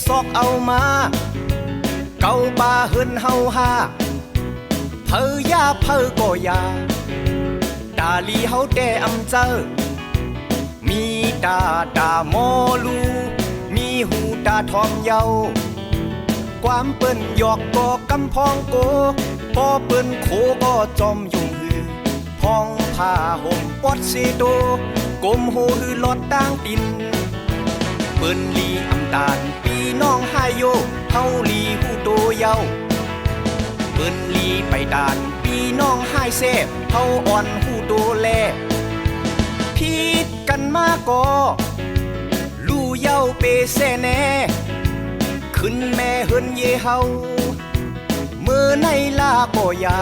ซอกเอามาเก่าป่าเฮินเฮาฮาเพอยาเพอก็ยาดาลีเฮาแต่อำเจอมีตาหมอลูมีหูตาทองเยาความเปิ้นหยอกก็กำพองโกพอเปิ้นโคก็จอมยุ่งหือพ้องผ้าห่มปอดเซโตกลมโหหือลอดต่างตินเปิ้นลีอำตาลปีน้องหายโยเฮาลีหูโตเยาเปิ้นลีไปดานปีน้องหายแซ่บเฮาอ่อนหูโตแลผิดกันมาก็ลู่เย้าเปแซ่แน่ขึ้นแม่เฮินเยเฮาเมื่อในลาก็ยา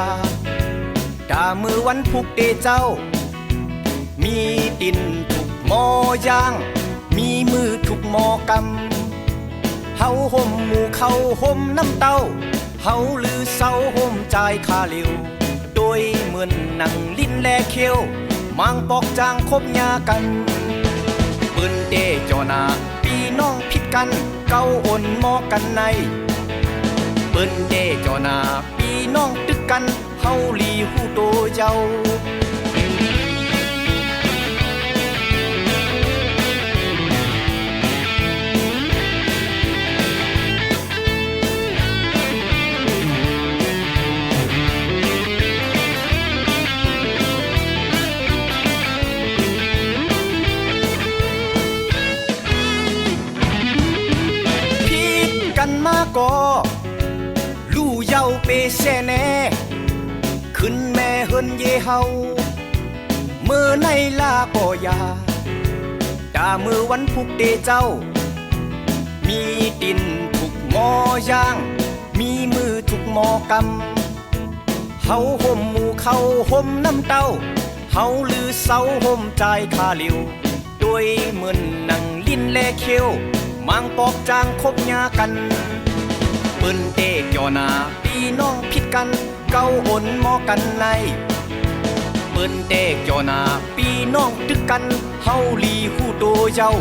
ดามือวันพุกเดเจ้ามีดินทุกหมอย่างมีมือทุกหมอกำเฮาห่มหมู่เขาห่มน้ำเต้าเฮาลือเศร้าห่มใจคาเลียวโดยเหมือนหนังลิ้นแลเคียวมังปอกจางคบยากันปืนเดจอนาปีน้องผิดกันเก้าอ่นหมอกันในเปิ้นเดจอนาปีน้องตึกกันเฮาลีหูโตเจ้ากันมาก็ลู่เย้าเปแซ่แน่ขึ้นแม่เฮินเยเฮาเมื่อในลาก็ยาดามือวันพุกเดเจ้ามีดินทุกหมอย่างมีมือทุกหมอกำเฮาห่มหมู่เขาห่มน้ำเต้าเฮาลือเศร้าห่มใจคาเลียวด้วยเหมือนหนังลิ้นแลเคียวมังปอกจางคบยากันเปิ้นเตกยอนาปีน้องผิดกันเก้าอ่นหมอกันในเปิ้นเตกยอนาปีน้องตึกกันเฮาลีหูโตเจ้า